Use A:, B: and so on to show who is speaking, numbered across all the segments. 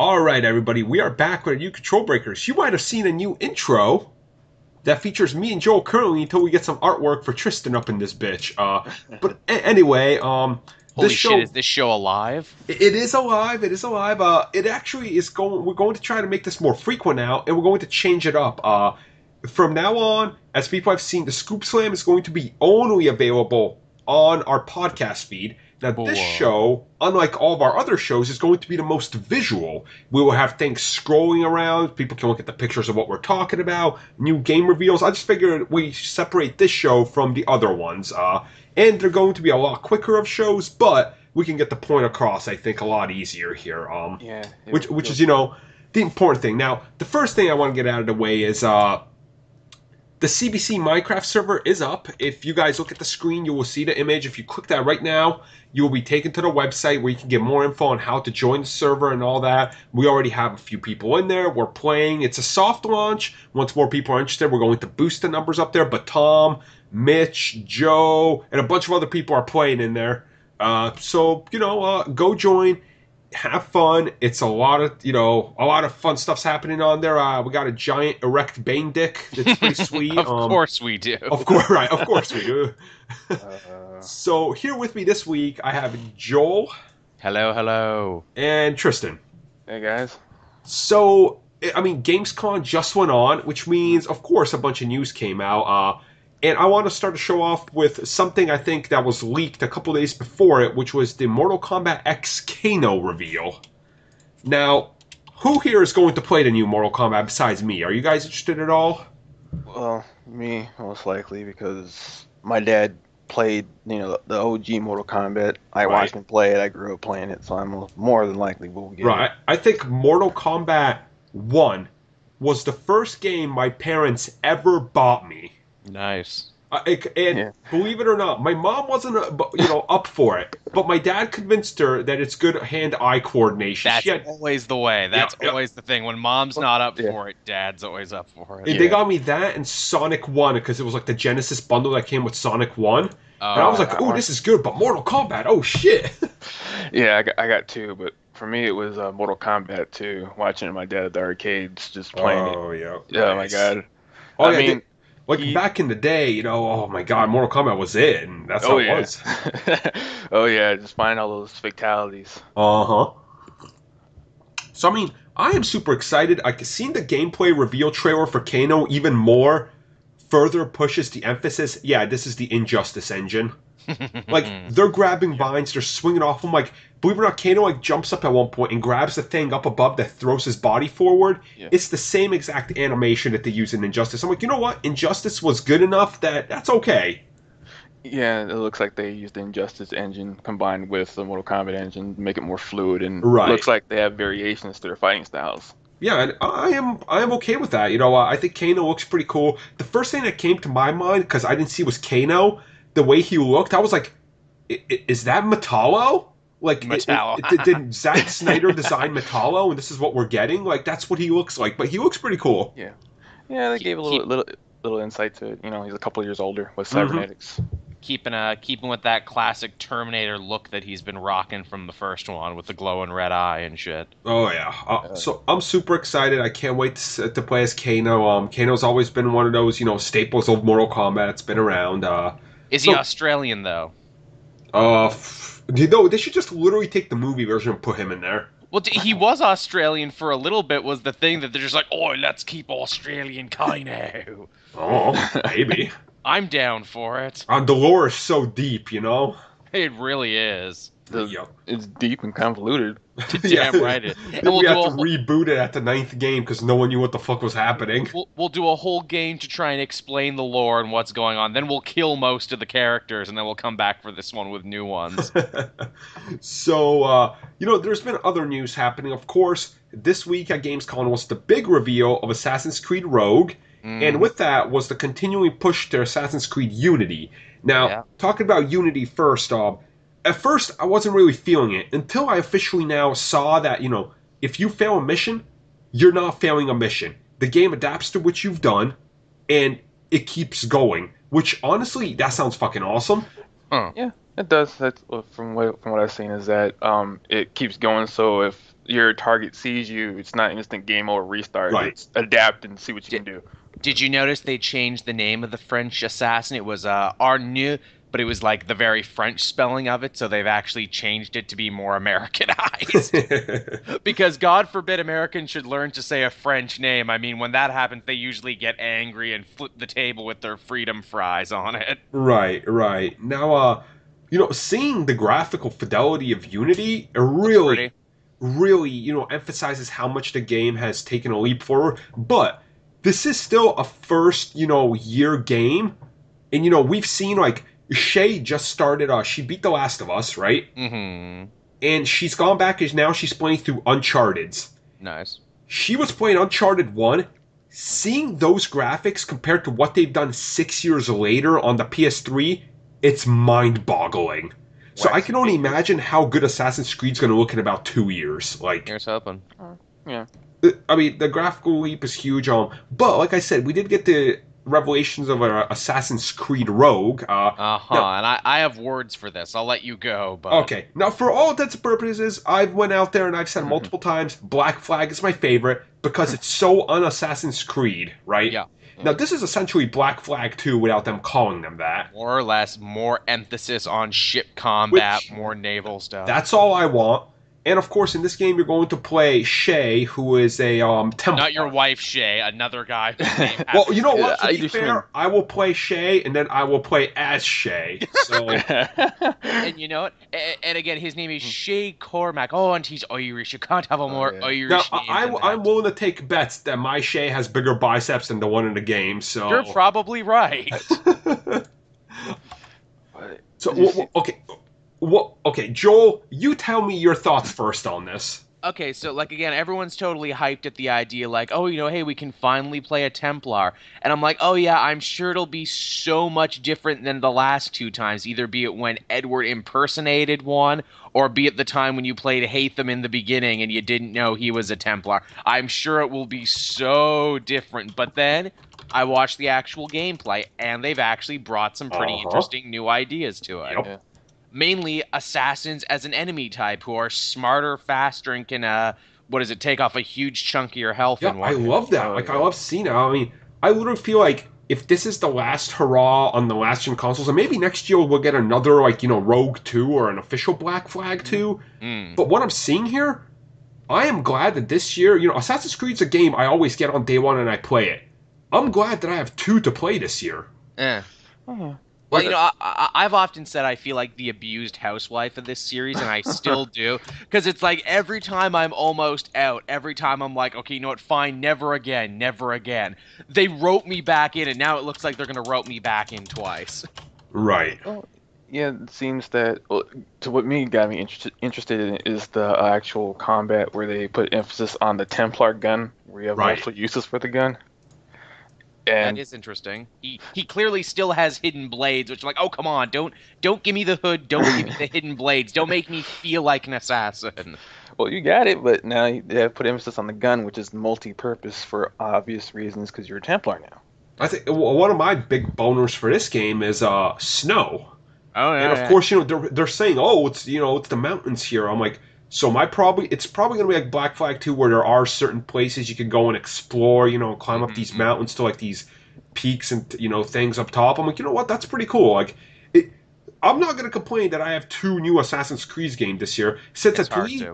A: All right, everybody, we are back with a new Control Breakers. You might have seen a new intro that features me and Joel currently until we get some artwork for Tristan up in this bitch. Anyway, this
B: Holy shit,
A: show
B: is this show alive?
A: it is alive. It is alive. It actually is going. We're going to try to make this more frequent now, and we're going to change it up. From now on, as people have seen, the Scoop Slam is going to be only available on our podcast feed. Now, this show, unlike all of our other shows, is going to be the most visual. We will have things scrolling around. People can look at the pictures of what we're talking about, new game reveals. I just figured we separate this show from the other ones. And they're going to be a lot quicker of shows, but we can get the point across, I think, a lot easier here. Which is, the important thing. Now, the first thing I want to get out of the way is the CBC Minecraft server is up. If you guys look at the screen, you will see the image. If you click that right now, you will be taken to the website where you can get more info on how to join the server and all that. We already have a few people in there. We're playing. It's a soft launch. Once more people are interested, we're going to boost the numbers up there. But Tom, Mitch, Joe, and a bunch of other people are playing in there. So go join. Have fun. It's a lot of fun stuff's happening on there. We got a giant erect Bane dick. It's pretty sweet.
B: Of course we do.
A: Of course, right? Of course we do. So here with me this week, I have Joel.
B: Hello, hello.
A: And Tristan.
C: Hey guys.
A: So Gamescom just went on, which means, of course, a bunch of news came out. And I want to start the show off with something I think that was leaked a couple days before it, which was the Mortal Kombat X Kano reveal. Now, who here is going to play the new Mortal Kombat besides me? Are you guys interested at all?
C: Well, me, most likely, because my dad played, the OG Mortal Kombat. I watched him play it. I grew up playing it, so I'm more than likely will get it.
A: I think Mortal Kombat 1 was the first game my parents ever bought me.
B: Nice.
A: Believe it or not, my mom wasn't, up for it. But my dad convinced her that it's good hand-eye coordination.
B: That's always the way. That's always the thing. When mom's not up for it, dad's always up for it.
A: They got me that and Sonic 1 because it was like the Genesis bundle that came with Sonic 1. And I was like, this is good, but Mortal Kombat, oh shit.
C: Yeah, I got two, but for me it was Mortal Kombat 2, watching my dad at the arcades, just playing it.
A: Oh, yeah.
C: Yeah, nice. My God.
A: Back in the day, oh my God, Mortal Kombat was it, and that's how it was.
C: Oh yeah, just finding all those fatalities.
A: So I am super excited. I seen the gameplay reveal trailer for Kano even more. Further pushes the emphasis. Yeah, this is the Injustice engine. They're grabbing vines, they're swinging off them. Believe it or not, Kano jumps up at one point and grabs the thing up above that throws his body forward. Yeah. It's the same exact animation that they use in Injustice. I'm like, you know what? Injustice was good enough that's okay.
C: Yeah, it looks like they used the Injustice engine combined with the Mortal Kombat engine to make it more fluid, and it looks like they have variations to their fighting styles.
A: Yeah, and I am okay with that. I think Kano looks pretty cool. The first thing that came to my mind, because I didn't see was Kano, the way he looked, I was like, is that Metallo?
B: Metallo.
A: Did Zack Snyder design Metallo, and this is what we're getting? That's what he looks like, but he looks pretty cool.
C: Yeah, they gave a little insight to it. He's a couple years older with cybernetics.
B: Keeping with that classic Terminator look that he's been rocking from the first one with the glowing red eye and shit.
A: Oh yeah, so I'm super excited. I can't wait to play as Kano. Kano's always been one of those staples of Mortal Kombat. It's been around.
B: Is he Australian though?
A: They should just literally take the movie version and put him in there.
B: Well, he was Australian for a little bit, was the thing that they're just like, oh, let's keep Australian Kano.
A: Oh, maybe.
B: I'm down for it.
A: The lore is so deep,
B: It really is.
C: It's deep and convoluted.
B: Damn right it.
A: And we have to reboot it at the 9th game because no one knew what the fuck was happening.
B: We'll do a whole game to try and explain the lore and what's going on. Then we'll kill most of the characters, and then we'll come back for this one with new ones.
A: So, there's been other news happening. Of course, this week at Gamescom was the big reveal of Assassin's Creed Rogue. And with that was the continuing push to Assassin's Creed Unity. Now, talking about Unity first, at first, I wasn't really feeling it until I officially now saw that, if you fail a mission, you're not failing a mission. The game adapts to what you've done, and it keeps going. Which, honestly, that sounds fucking awesome.
C: Yeah, it does. That's from what I've seen is that it keeps going. So if
D: your target sees you, it's not instant game over restart.
A: Right.
D: It's adapt and see what you can do.
B: Did you notice they changed the name of the French assassin? It was Arnu, but it was like the very French spelling of it, so they've actually changed it to be more Americanized. Because God forbid Americans should learn to say a French name. I mean, when that happens, they usually get angry and flip the table with their freedom fries on it.
A: Right, right. Now, seeing the graphical fidelity of Unity really, really, emphasizes how much the game has taken a leap forward. But this is still a first, year game. And, we've seen, like, Shay just started, she beat The Last of Us, right?
B: Mm-hmm.
A: And she's gone back, and now she's playing through Uncharted's.
B: Nice.
A: She was playing Uncharted 1. Seeing those graphics compared to what they've done 6 years later on the PS3, it's mind-boggling. So I can only imagine how good Assassin's Creed's going to look in about 2 years. Like,
B: Here's hoping.
D: Yeah.
A: I mean, the graphical leap is huge. But like I said, we did get the revelations of Assassin's Creed Rogue.
B: And
A: now,
B: I have words for this. I'll let you go. But
A: okay, now for all intents and purposes, I've went out there and I've said multiple times, Black Flag is my favorite because it's so un-Assassin's Creed, right?
B: Yeah.
A: Now this is essentially Black Flag 2 without them calling them that.
B: More or less, more emphasis on ship combat, more naval stuff.
A: That's all I want. And of course, in this game, you're going to play Shay, who is a Templar.
B: Not your wife, Shay, another guy whose name
A: Well, you know what? To
D: I
A: be
D: do
A: fair, I will play Shay, and then I will play as Shay. So,
B: And you know what? And again, his name is Shay Cormac. Oh, and he's Irish. You can't have a more Irish
A: now
B: name than that.
A: I'm willing to take bets that my Shay has bigger biceps than the one in the game. So
B: You're probably right.
A: So, okay. Okay, Joel, you tell me your thoughts first on this.
B: Okay, so, like, again, everyone's totally hyped at the idea, like, oh, hey, we can finally play a Templar. And I'm like, oh, yeah, I'm sure it'll be so much different than the last two times, either be it when Edward impersonated one, or be it the time when you played Hatham in the beginning and you didn't know he was a Templar. I'm sure it will be so different. But then I watched the actual gameplay, and they've actually brought some pretty interesting new ideas to it.
A: Yep.
D: Yeah.
B: Mainly assassins as an enemy type who are smarter, faster, and can, take off a huge chunk of your health.
A: Yeah, I love that. Like, I love Cena. I mean, I literally feel like if this is the last hurrah on the last-gen consoles, and maybe next year we'll get another, Rogue 2 or an official Black Flag 2. But what I'm seeing here, I am glad that this year, Assassin's Creed's a game I always get on day one and I play it. I'm glad that I have 2 to play this year.
B: Well, I've often said I feel like the abused housewife of this series, and I still do. Because it's like every time I'm almost out, every time I'm like, okay, you know what, fine, never again, never again. They rope me back in, and now it looks like they're going to rope me back in twice.
A: Right.
D: Yeah, it seems that to what me got me interested in is the actual combat where they put emphasis on the Templar gun, where you have multiple uses for the gun. And
B: that is interesting. He clearly still has hidden blades, which are like, oh come on, don't give me the hood, don't give me the hidden blades, don't make me feel like an assassin.
D: Well, you got it, but now they have put emphasis on the gun, which is multi-purpose for obvious reasons because you're a Templar now.
A: I think one of my big boners for this game is snow.
B: Oh yeah.
A: And of course, they're saying, oh, it's it's the mountains here. I'm like, so it's probably gonna be like Black Flag 2, where there are certain places you can go and explore, climb up these mountains to like these peaks and things up top. I'm like, you know what, that's pretty cool. Like, I'm not gonna complain that I have 2 new Assassin's Creed games this year. Since at least,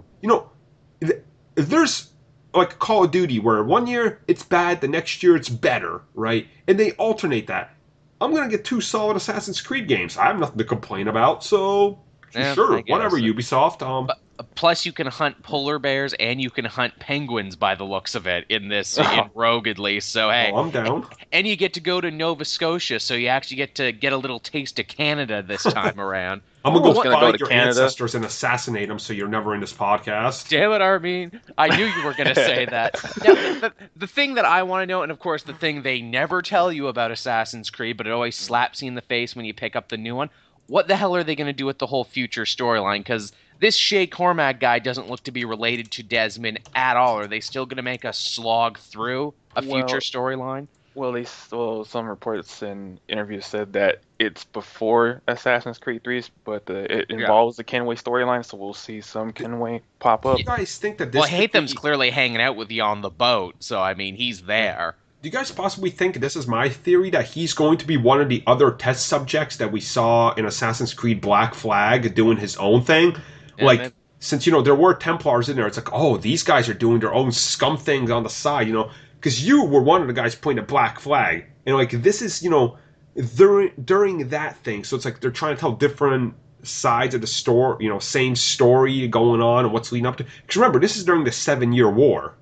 A: there's like Call of Duty where one year it's bad, the next year it's better, right? And they alternate that. I'm gonna get 2 solid Assassin's Creed games. I have nothing to complain about, so sure, whatever, Ubisoft.
B: Plus, you can hunt polar bears and you can hunt penguins by the looks of it in this in Rogue at least. So hey,
A: I'm down.
B: And you get to go to Nova Scotia, so you actually get to get a little taste of Canada this time around.
A: I'm gonna go
D: go
A: find
D: to
A: your
D: Canada.
A: ancestors and assassinate them, so you're never in this podcast.
B: Damn it, Armin! I knew you were gonna say that. Now, the thing that I want to know, and of course the thing they never tell you about Assassin's Creed, but it always slaps you in the face when you pick up the new one. What the hell are they going to do with the whole future storyline? Because this Shay Cormac guy doesn't look to be related to Desmond at all. Are they still going to make us slog through a future storyline?
D: Well, some reports and interviews said that it's before Assassin's Creed 3, but it
B: Yeah.
D: involves the Kenway storyline, so we'll see some Kenway pop
A: Do
D: up.
A: you guys think that
B: Well,
A: this could
B: Hatham's
A: be...
B: clearly hanging out with you on the boat, so I mean, he's there.
A: Do you guys possibly think, this is my theory, that he's going to be one of the other test subjects that we saw in Assassin's Creed Black Flag doing his own thing?
B: Yeah,
A: Like,
B: maybe.
A: since, there were Templars in there, it's like, oh, these guys are doing their own scum things on the side, Because you were one of the guys pointing at Black Flag. And, like, this is, during that thing. So it's like they're trying to tell different sides of the story, same story going on and what's leading up to. Because remember, this is during the 7-Year War.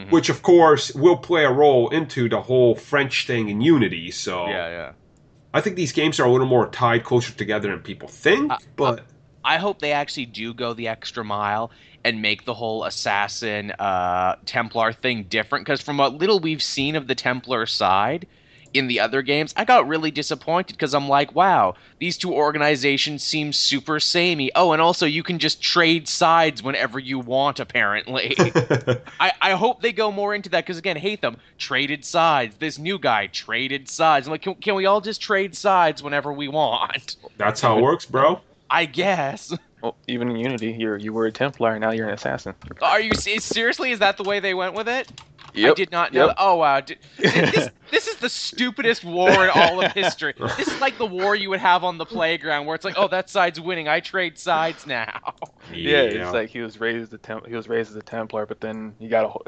A: Which, of course, will play a role into the whole French thing in Unity. So
B: Yeah.
A: I think these games are a little more tied closer together than people think. But
B: I hope they actually do go the extra mile and make the whole assassin Templar thing different. Because from what little we've seen of the Templar side in the other games, I got really disappointed because I'm like, wow, these two organizations seem super samey. Oh, and also you can just trade sides whenever you want, apparently. I hope they go more into that because, again, Hatham traded sides. This new guy traded sides. I'm like, can we all just trade sides whenever we want?
A: that's how it works, bro.
B: I guess.
D: Well, even in Unity, you were a Templar, now you're an assassin.
B: Are you seriously? Is that the way they went with it?
D: Yep.
B: I did not know.
D: Yep.
B: Oh wow! This is the stupidest war in all of history. This is like the war you would have on the playground, where it's like, oh, that side's winning. I trade sides now.
D: Yeah, it's like he was raised as a Templar, but then he got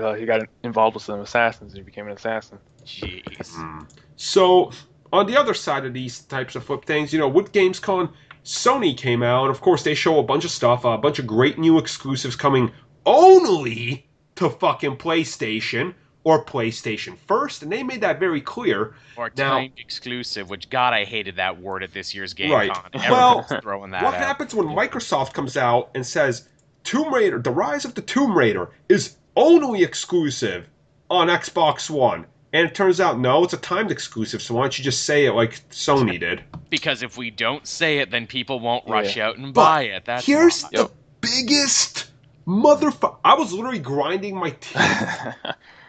D: involved with some assassins and he became an assassin.
B: Jeez.
A: So, on the other side of these types of flip things, with Gamescom, Sony came out, and of course they show a bunch of stuff, a bunch of great new exclusives coming only to fucking PlayStation, or PlayStation First, and they made that very clear.
B: Or timed exclusive, which, God, I hated that word at this year's GameCon.
A: Right.
B: Everyone's throwing that
A: What
B: out.
A: happens when Microsoft comes out and says, Tomb Raider, The Rise of the Tomb Raider is only exclusive on Xbox One? And it turns out, no, it's a timed exclusive, so why don't you just say it like Sony did?
B: Because if we don't say it, then people won't rush out and
A: But
B: buy it. That's
A: here's
B: why.
A: the biggest motherfucker. I was literally grinding my teeth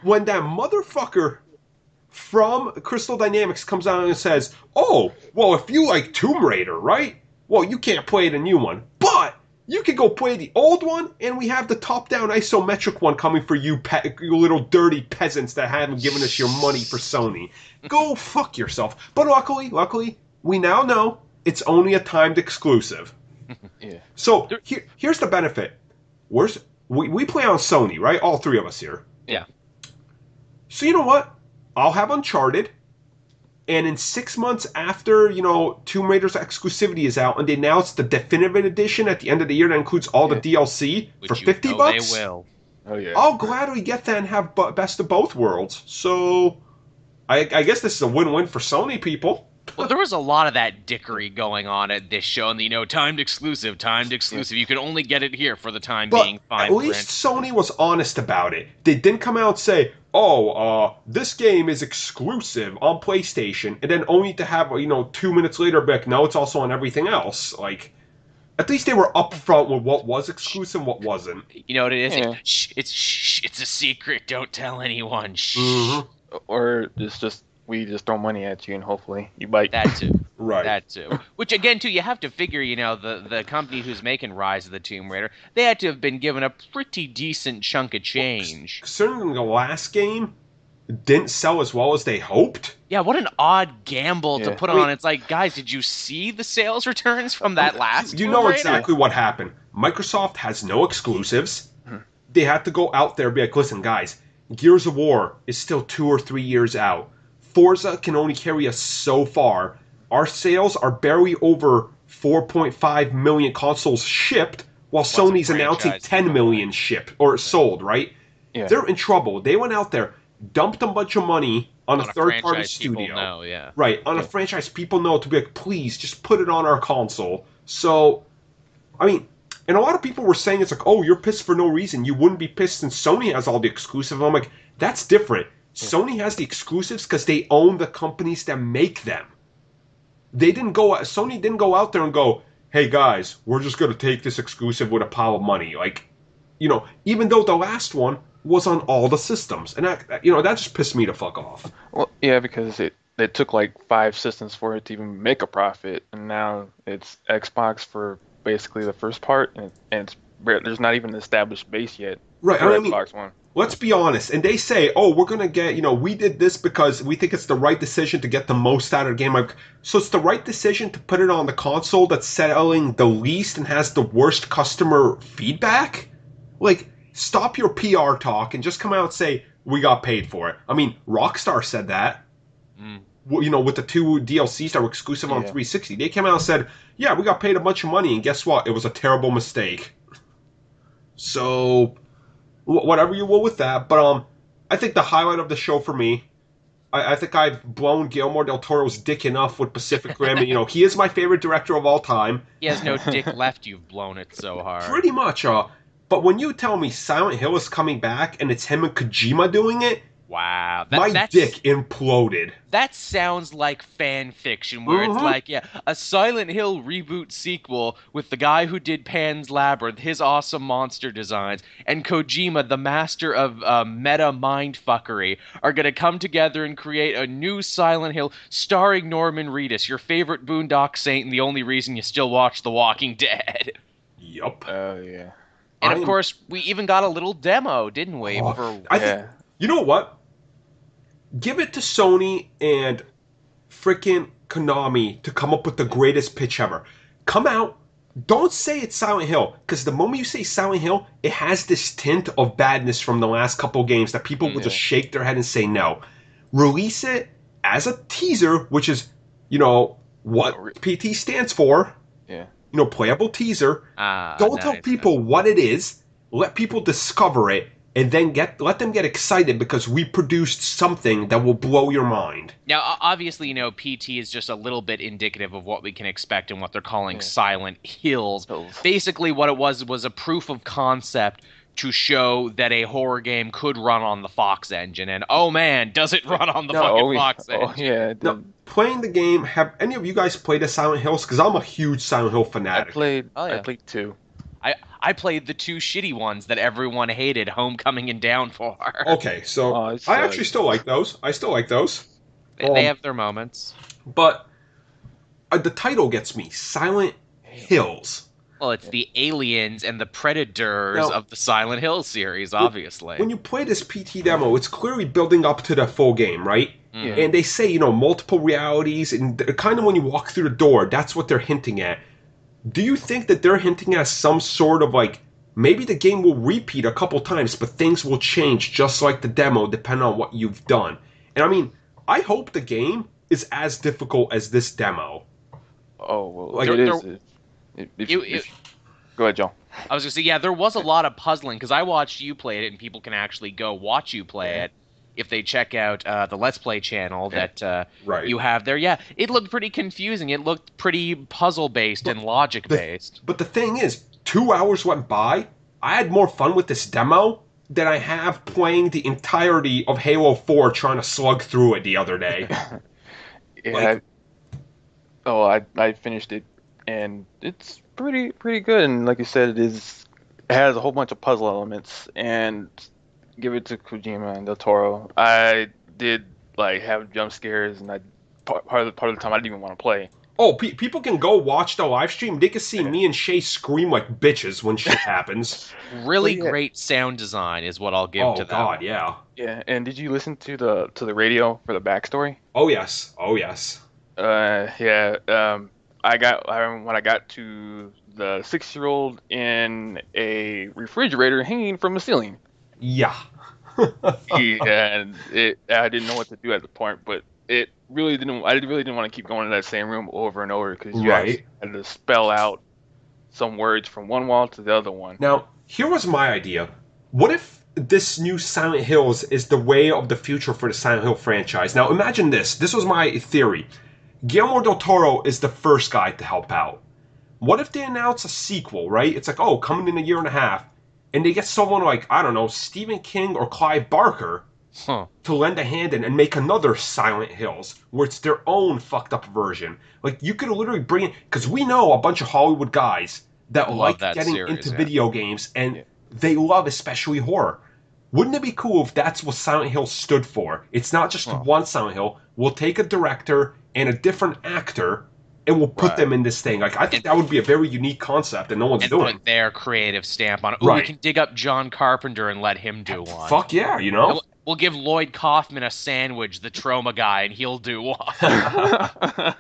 A: when that motherfucker from Crystal Dynamics comes out and says, oh, well, if you like Tomb Raider, right? Well, you can't play the new one, but you can go play the old one, and we have the top-down isometric one coming for you, you little dirty peasants that haven't given us your money for Sony. Go fuck yourself. But luckily, we now know it's only a timed exclusive.
D: Yeah.
A: So here's the benefit. We play on Sony, right? All three of us here.
B: Yeah.
A: So you know what? I'll have Uncharted, and in 6 months after, Tomb Raider's exclusivity is out, and they announce the definitive edition at the end of the year that includes all the DLC for $50,
B: they will.
D: Oh yeah.
A: I'll gladly get that and have best of both worlds. So I guess this is a win-win for Sony people.
B: Well, there was a lot of that dickery going on at this show, and timed exclusive. You can only get it here for the time being. Fine.
A: At least Sony was honest about it. They didn't come out and say, this game is exclusive on PlayStation, and then only to have, 2 minutes later be like, no, it's also on everything else. Like, at least they were upfront with what was exclusive and what wasn't.
B: You know what it is?
D: Yeah.
B: It's a secret. Don't tell anyone. Shh.
A: Mm-hmm.
D: Or it's just we just throw money at you and hopefully you bite.
B: That too.
A: Right.
B: That too. Which again, too, you have to figure. The company who's making Rise of the Tomb Raider, they had to have been given a pretty decent chunk of change.
A: Considering the last game didn't sell as well as they hoped.
B: Yeah, what an odd gamble to
D: Yeah.
B: put on. It's like, guys, did you see the sales returns from that last?
A: You
B: Tomb
A: know
B: Raider?
A: exactly what happened. Microsoft has no exclusives. They had to go out there and be like, listen, guys, Gears of War is still 2 or 3 years out. Forza can only carry us so far. Our sales are barely over 4.5 million consoles shipped, while
B: What's a
A: Sony's announcing
B: franchise
A: 10 million shipped or sold, right?
D: Yeah.
A: They're in trouble. They went out there, dumped a bunch of money on a third-party
B: franchise people
A: studio.
B: know, yeah.
A: Right, on a franchise people know to be like, please, just put it on our console. So, I mean, and a lot of people were saying it's like, oh, you're pissed for no reason. You wouldn't be pissed since Sony has all the exclusive. I'm like, that's different. Sony has the exclusives because they own the companies that make them. Sony didn't go out there and go, hey guys, we're just going to take this exclusive with a pile of money. Like, even though the last one was on all the systems, and that just pissed me the fuck off.
D: Well, yeah, because it took like 5 systems for it to even make a profit, and now it's Xbox for basically the first part, and there's not even an established base yet
A: Right,
D: for
A: I mean,
D: Xbox One.
A: let's be honest. And they say, oh, we're going to get, we did this because we think it's the right decision to get the most out of the game. Like, so it's the right decision to put it on the console that's selling the least and has the worst customer feedback? Like, stop your PR talk and just come out and say, we got paid for it. I mean, Rockstar said that. With the 2 DLCs that were exclusive on 360. They came out and said, yeah, we got paid a bunch of money, and guess what? It was a terrible mistake. So, whatever you will with that. But I think the highlight of the show for me, I think I've blown Guillermo del Toro's dick enough with Pacific Rim. And, he is my favorite director of all time.
B: He has no dick left. You've blown it so hard.
A: Pretty much. But when you tell me Silent Hill is coming back and it's him and Kojima doing it,
B: wow.
A: my dick imploded.
B: That sounds like fan fiction, where it's like, a Silent Hill reboot sequel with the guy who did Pan's Labyrinth, his awesome monster designs, and Kojima, the master of meta mindfuckery, are going to come together and create a new Silent Hill starring Norman Reedus, your favorite Boondock Saint and the only reason you still watch The Walking Dead.
A: Yup.
D: Oh, yeah.
B: And, of course, we even got a little demo, didn't we?
A: I think, you know what? Give it to Sony and frickin' Konami to come up with the greatest pitch ever. Come out. Don't say it's Silent Hill, because the moment you say Silent Hill, it has this tint of badness from the last couple games that people will just shake their head and say no. Release it as a teaser, which is, what PT stands for.
D: Yeah.
A: Playable teaser. Don't tell people what it is. Let people discover it, and then let them get excited because we produced something that will blow your mind.
B: Now, obviously, PT is just a little bit indicative of what we can expect in what they're calling Silent Hills. Basically, what it was a proof of concept to show that a horror game could run on the Fox engine. And, oh man, does it run on the fucking Fox engine?
D: Oh, yeah.
A: Now, playing the game, have any of you guys played a Silent Hills? Because I'm a huge Silent Hill fanatic.
D: I played 2.
B: I played the 2 shitty ones that everyone hated, Homecoming and Downfall.
A: Okay, so I actually still like those. I still like those.
B: They have their moments.
A: But the title gets me, Silent Hills.
B: Well, it's the aliens and the predators of the Silent Hill series, obviously.
A: When you play this PT demo, it's clearly building up to the full game, right?
D: Yeah.
A: And they say, multiple realities, and kind of when you walk through the door, that's what they're hinting at. Do you think that they're hinting at some sort of, maybe the game will repeat a couple times, but things will change just like the demo, depending on what you've done? And I mean, I hope the game is as difficult as this demo.
D: Oh, well, it is. Go ahead, Joe.
B: I was going to say, there was a lot of puzzling, because I watched you play it, and people can actually go watch you play it if they check out the Let's Play channel that you have there. Yeah, it looked pretty confusing. It looked pretty puzzle-based and logic-based.
A: But the thing is, 2 hours went by. I had more fun with this demo than I have playing the entirety of Halo 4 trying to slug through it the other day.
D: I finished it, and it's pretty good. And like you said, it has a whole bunch of puzzle elements, and give it to Kojima and Del Toro. I did have jump scares, and part of the time I didn't even want to play.
A: Oh, people can go watch the live stream. They can see me and Shay scream like bitches when shit happens.
B: Really great sound design is what I'll give to them. Oh God,
A: yeah.
D: Yeah, and did you listen to the radio for the backstory?
A: Oh yes.
D: I remember when I got to the 6-year-old in a refrigerator hanging from a ceiling.
A: Yeah.
D: And I didn't know what to do at the point, but I really didn't want to keep going to that same room over and over because you had to spell out some words from one wall to the other one.
A: Now, here was my idea. What if this new Silent Hills is the way of the future for the Silent Hill franchise? Now, imagine this. This was my theory. Guillermo del Toro is the first guy to help out. What if they announce a sequel, right? It's like, coming in a year and a half. And they get someone like, I don't know, Stephen King or Clive Barker to lend a hand in and make another Silent Hills where it's their own fucked up version. Like, you could literally bring in, because we know a bunch of Hollywood guys that like getting into video games, and they love especially horror. Wouldn't it be cool if that's what Silent Hill stood for? It's not just one Silent Hill. We'll take a director and a different actor, and we'll put them in this thing. Like, I think that would be a very unique concept, and no one's doing.
B: Put their creative stamp on it. Ooh, we can dig up John Carpenter and let him do one.
A: Fuck yeah, you know?
B: We'll give Lloyd Kaufman a sandwich, the trauma guy, and he'll do one.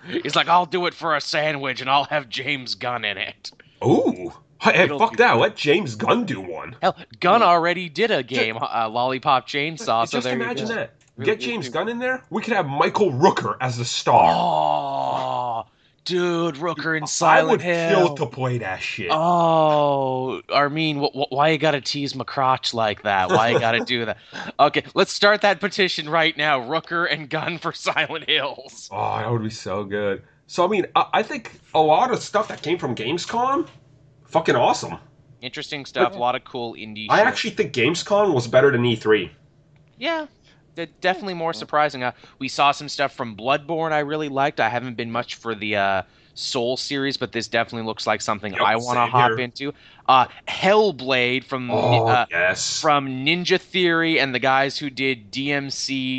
B: He's like, I'll do it for a sandwich, and I'll have James Gunn in it.
A: Ooh. Hey, fuck that. Let James Gunn do one.
B: Hell, Gunn already did a game, Lollipop Chainsaw.
A: Just imagine that. Get James Gunn in there. We could have Michael Rooker as the star.
B: Oh, dude, Rooker in Silent Hill.
A: I would kill to play that shit.
B: Oh, Armin, why you gotta tease my crotch like that? Why you gotta do that? Okay, let's start that petition right now. Rooker and Gunn for Silent Hills.
A: Oh, that would be so good. So, I mean, I think a lot of stuff that came from Gamescom, fucking awesome.
B: Interesting stuff. A lot of cool indie
A: I
B: shit.
A: actually think Gamescom was better than E3.
B: Yeah. Definitely more surprising. We saw some stuff from Bloodborne I really liked. I haven't been much for the Soul series, but this definitely looks like something I want to hop into. Hellblade from Ninja Theory and the guys who did DMC,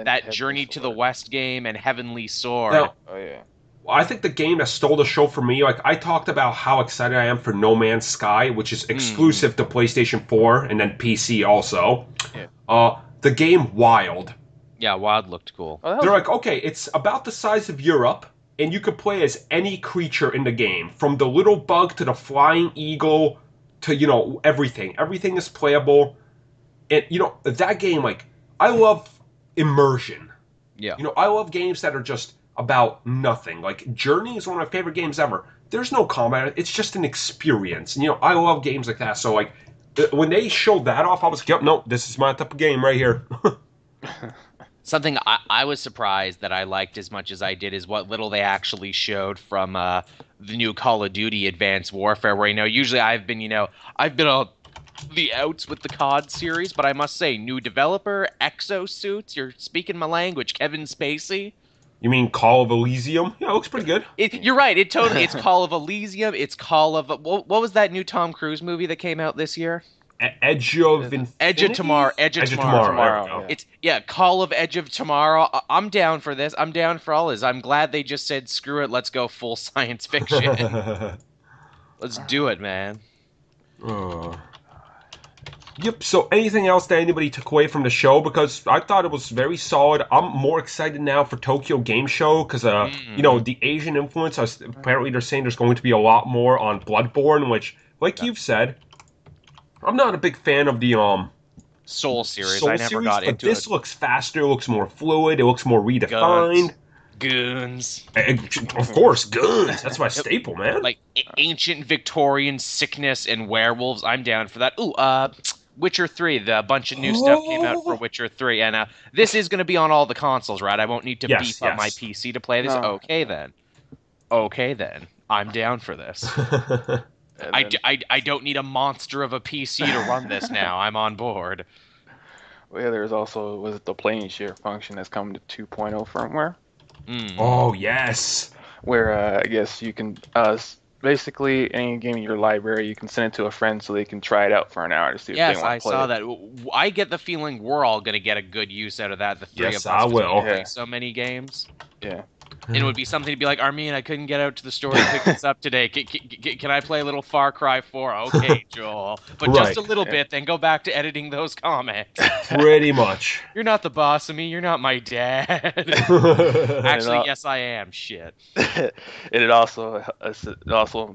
B: that Journey to the West game, and Heavenly Sword.
A: Now, I think the game that stole the show for me, like I talked about how excited I am for No Man's Sky, which is exclusive to PlayStation 4 and then PC also. Yeah. The game Wild.
B: Yeah, Wild looked cool.
A: They're like, okay, it's about the size of Europe, and you could play as any creature in the game, from the little bug to the flying eagle to, you know, everything. Everything is playable. And, you know, that game, like, I love immersion.
B: Yeah.
A: You know, I love games that are just about nothing. Like, Journey is one of my favorite games ever. There's no combat. It's just an experience. And, you know, I love games like that. So, like, when they showed that off, I was like, yep, no, this is my type of game right here.
B: Something I was surprised that I liked as much as I did is what little they actually showed from the new Call of Duty Advanced Warfare, where, you know, usually I've been on the outs with the COD series, but I must say, new developer, exosuits, you're speaking my language, Kevin Spacey.
A: You mean Call of Elysium? Yeah, it looks pretty good.
B: You're right. It's Call of Elysium. It's Call of what was that new Tom Cruise movie that came out this year?
A: Edge of Infinity?
B: Edge of Tomorrow. Edge of Tomorrow.
A: It's
B: Call of Edge of Tomorrow. I'm down for this. I'm down for all this. I'm glad they just said screw it. Let's go full science fiction. Let's do it, man.
A: Yep, so anything else that anybody took away from the show? Because I thought it was very solid. I'm more excited now for Tokyo Game Show because, you know, the Asian influence. Apparently they're saying there's going to be a lot more on Bloodborne, which, like you've said, I'm not a big fan of the
B: Soul series. I never got into it.
A: But this looks faster, looks more fluid, it looks more redefined.
B: Goons.
A: Of course, goons. That's my staple, man.
B: Like ancient Victorian sickness and werewolves. I'm down for that. Ooh, Witcher 3, the bunch of new stuff came out for Witcher 3, and this is going to be on all the consoles, right? I won't need to beef up my PC to play this. No. Okay then. I'm down for this. I don't need a monster of a PC to run this now. I'm on board.
D: Well, yeah, there's also the plane share function that's coming to 2.0 firmware.
A: Oh, yes.
D: Where I guess you can basically any game in your library, you can send it to a friend so they can try it out for an hour to see if they want to play it.
B: Yes, I saw that. I get the feeling we're all going to get a good use out of that. The three of us.
A: Yes, I will.
B: Play so many games.
D: Yeah.
B: And it would be something to be like, Armin, I couldn't get out to the store to pick this up today. Can I play a little Far Cry 4? Okay, Joel. But just a little bit, then go back to editing those comics.
A: Pretty much.
B: You're not the boss of me. You're not my dad. Actually, yes, I am. Shit.
D: And it also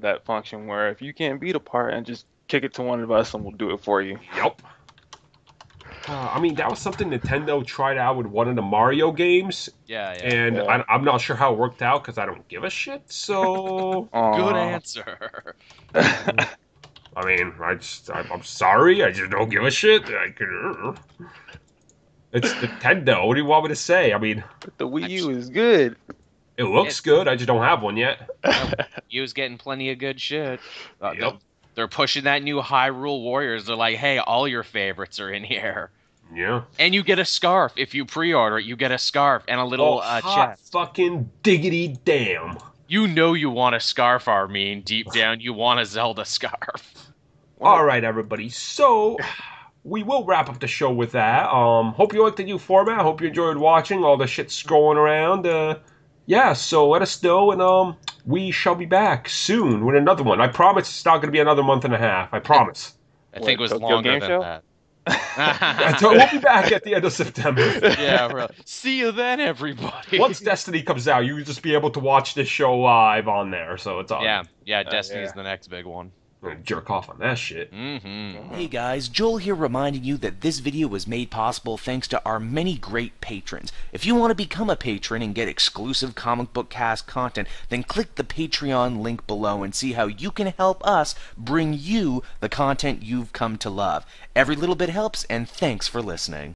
D: that function where if you can't beat a part and just kick it to one of us and we'll do it for you.
A: Yep. I mean, that was something Nintendo tried out with one of the Mario games.
B: Yeah.
A: And I'm not sure how it worked out because I don't give a shit, so...
B: Good answer.
A: I mean, I'm sorry, I just don't give a shit. It's Nintendo, what do you want me to say? I mean...
D: But the Wii U is good.
A: It looks good, I just don't have one yet.
B: U's getting plenty of good shit.
A: Yep.
B: They're pushing that new Hyrule Warriors. They're like, hey, all your favorites are in here.
A: Yeah.
B: And you get a scarf. If you pre-order it, you get a scarf and a little
A: hot
B: chest.
A: Fucking diggity damn.
B: You know you want a scarf, Armin. Deep down, you want a Zelda scarf.
A: All right, everybody. So, we will wrap up the show with that. Hope you liked the new format. Hope you enjoyed watching all the shit's going around. Yeah, so let us know, and we shall be back soon with another one. I promise it's not going to be another month and a half. I promise.
B: I think it was
D: Tokyo
B: longer
D: Game
B: than
D: Show?
B: that.
A: So we'll be back at the end of September.
B: Yeah, really. See you then, everybody.
A: Once Destiny comes out, you'll just be able to watch this show live on there, so it's on.
B: Yeah, Destiny's
D: yeah.
B: the next big one.
A: I'm gonna jerk off on that shit.
B: Mm-hmm.
E: Hey guys, Joel here reminding you that this video was made possible thanks to our many great patrons. If you want to become a patron and get exclusive comic book cast content, then click the Patreon link below and see how you can help us bring you the content you've come to love. Every little bit helps, and thanks for listening.